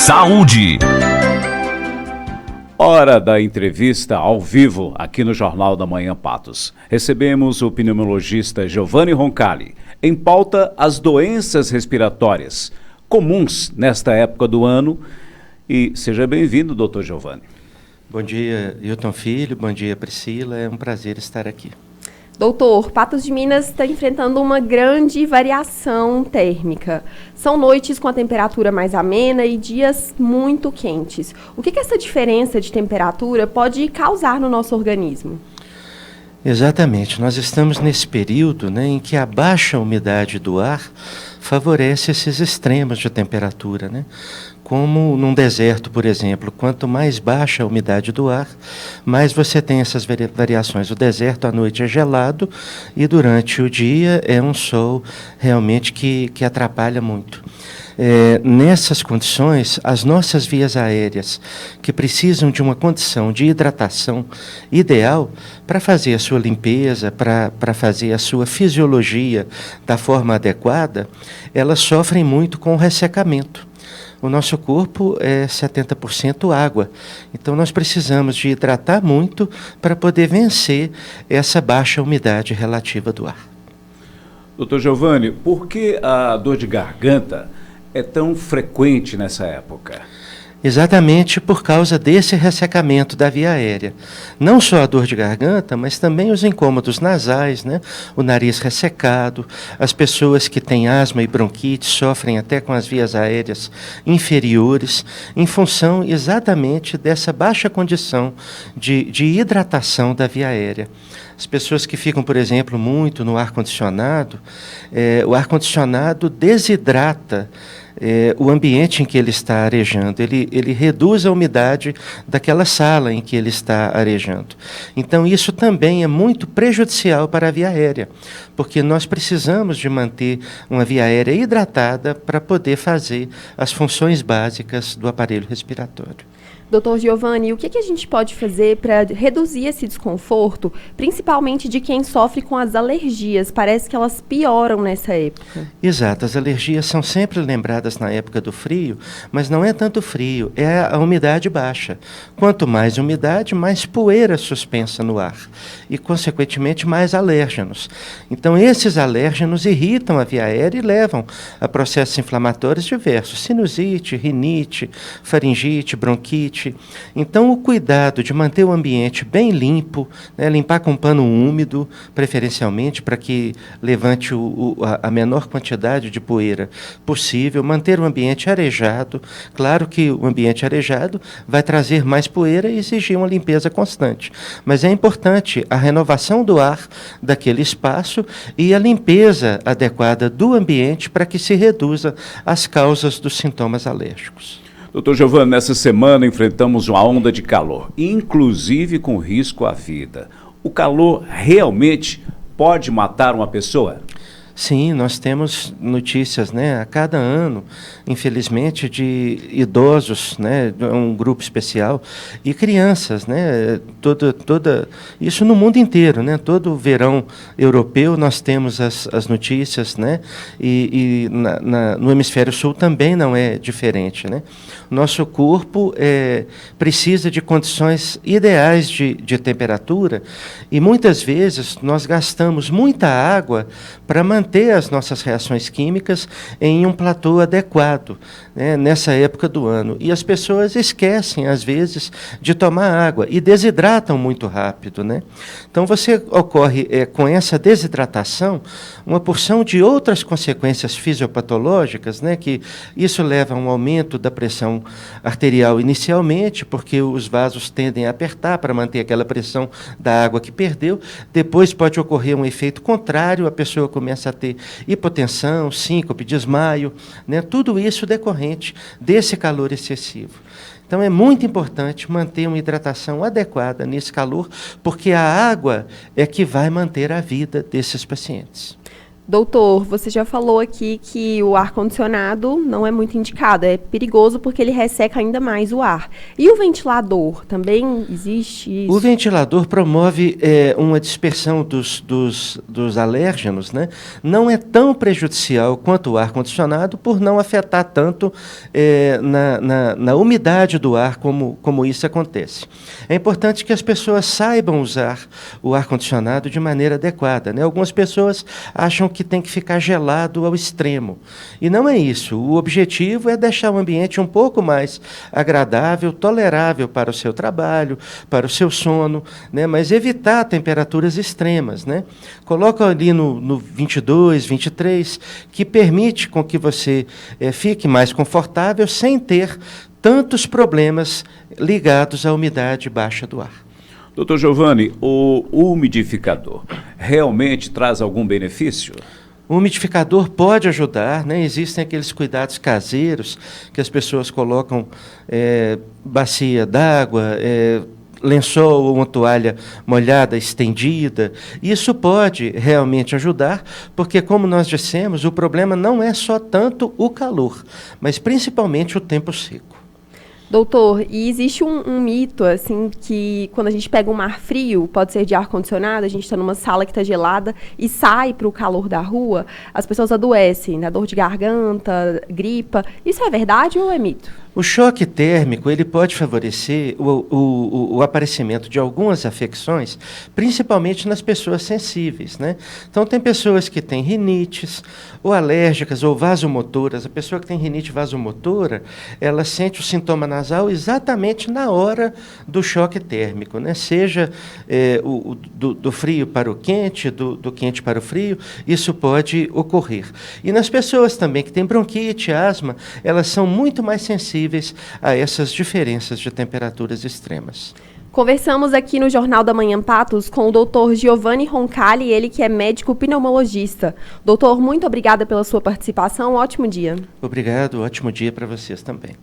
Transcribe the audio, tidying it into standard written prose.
Saúde. Hora da entrevista ao vivo aqui no Jornal da Manhã Patos. Recebemos o pneumologista Giovanni Roncalli. Em pauta, as doenças respiratórias comuns nesta época do ano. E seja bem-vindo, doutor Giovanni. Bom dia, Hilton Filho. Bom dia, Priscila. É um prazer estar aqui. Doutor, Patos de Minas está enfrentando uma grande variação térmica. São noites com a temperatura mais amena e dias muito quentes. O que essa diferença de temperatura pode causar no nosso organismo? Exatamente. Nós estamos nesse período, em que a baixa umidade do ar favorece esses extremos de temperatura, Como num deserto, por exemplo, quanto mais baixa a umidade do ar, mais você tem essas variações. O deserto à noite é gelado e durante o dia é um sol realmente que atrapalha muito. Nessas condições, as nossas vias aéreas, que precisam de uma condição de hidratação ideal para fazer a sua limpeza, para fazer a sua fisiologia da forma adequada, elas sofrem muito com o ressecamento. O nosso corpo é 70% água, então nós precisamos de hidratar muito para poder vencer essa baixa umidade relativa do ar. Doutor Giovanni, por que a dor de garganta é tão frequente nessa época? Exatamente por causa desse ressecamento da via aérea. Não só a dor de garganta, mas também os incômodos nasais, o nariz ressecado, as pessoas que têm asma e bronquite sofrem até com as vias aéreas inferiores, em função exatamente dessa baixa condição de hidratação da via aérea. As pessoas que ficam, por exemplo, muito no ar-condicionado, o ar-condicionado desidrata o ambiente em que ele está arejando, ele reduz a umidade daquela sala em que ele está arejando. Então, isso também é muito prejudicial para a via aérea, porque nós precisamos de manter uma via aérea hidratada para poder fazer as funções básicas do aparelho respiratório. Doutor Giovanni, o que a gente pode fazer para reduzir esse desconforto, principalmente de quem sofre com as alergias? Parece que elas pioram nessa época. Exato, as alergias são sempre lembradas na época do frio, mas não é tanto frio, é a umidade baixa. Quanto mais umidade, mais poeira suspensa no ar e, consequentemente, mais alérgenos. Então, esses alérgenos irritam a via aérea e levam a processos inflamatórios diversos, sinusite, rinite, faringite, bronquite. Então, o cuidado de manter o ambiente bem limpo, limpar com pano úmido, preferencialmente, para que levante a menor quantidade de poeira possível, manter o ambiente arejado. Claro que o ambiente arejado vai trazer mais poeira e exigir uma limpeza constante, mas é importante a renovação do ar daquele espaço e a limpeza adequada do ambiente para que se reduza as causas dos sintomas alérgicos. Doutor Giovanni, nessa semana enfrentamos uma onda de calor, inclusive com risco à vida. O calor realmente pode matar uma pessoa? Sim, nós temos notícias, a cada ano, infelizmente, de idosos, um grupo especial, e crianças, isso no mundo inteiro, todo verão europeu nós temos as notícias, e no hemisfério sul também não é diferente, Nosso corpo precisa de condições ideais de temperatura, e muitas vezes nós gastamos muita água para manter as nossas reações químicas em um platô adequado, nessa época do ano. E as pessoas esquecem, às vezes, de tomar água e desidratam muito rápido. Então, ocorre com essa desidratação uma porção de outras consequências fisiopatológicas, que isso leva a um aumento da pressão arterial inicialmente, porque os vasos tendem a apertar para manter aquela pressão da água que perdeu. Depois pode ocorrer um efeito contrário, a pessoa começa a ter hipotensão, síncope, desmaio, tudo isso decorrente desse calor excessivo. Então, é muito importante manter uma hidratação adequada nesse calor, porque a água é que vai manter a vida desses pacientes. Doutor, você já falou aqui que o ar-condicionado não é muito indicado, é perigoso porque ele resseca ainda mais o ar. E o ventilador, também existe isso? O ventilador promove uma dispersão dos alérgenos, né? Não é tão prejudicial quanto o ar-condicionado por não afetar tanto na umidade do ar como isso acontece. É importante que as pessoas saibam usar o ar-condicionado de maneira adequada, né? Algumas pessoas acham que tem que ficar gelado ao extremo. E não é isso. O objetivo é deixar o ambiente um pouco mais agradável, tolerável para o seu trabalho, para o seu sono, né? Mas evitar temperaturas extremas, né? Coloca ali no 22, 23, que permite com que você fique mais confortável sem ter tantos problemas ligados à umidade baixa do ar. Doutor Giovanni, o umidificador realmente traz algum benefício? O umidificador pode ajudar, né? Existem aqueles cuidados caseiros que as pessoas colocam bacia d'água, lençol ou uma toalha molhada, estendida. Isso pode realmente ajudar, porque, como nós dissemos, o problema não é só tanto o calor, mas principalmente o tempo seco. Doutor, e existe um mito, assim, que quando a gente pega um ar frio, pode ser de ar-condicionado, a gente está numa sala que está gelada e sai para o calor da rua, as pessoas adoecem, dá dor de garganta, gripa. Isso é verdade ou é mito? O choque térmico ele pode favorecer o aparecimento de algumas afecções, principalmente nas pessoas sensíveis, né? Então, tem pessoas que têm rinites, ou alérgicas, ou vasomotoras. A pessoa que tem rinite vasomotora, ela sente o sintoma nasal exatamente na hora do choque térmico, né? Seja do frio para o quente, do quente para o frio, isso pode ocorrer. E nas pessoas também que têm bronquite, asma, elas são muito mais sensíveis a essas diferenças de temperaturas extremas. Conversamos aqui no Jornal da Manhã Patos com o Dr. Giovanni Roncalli, ele que é médico pneumologista. Doutor, muito obrigada pela sua participação, ótimo dia. Obrigado, ótimo dia para vocês também.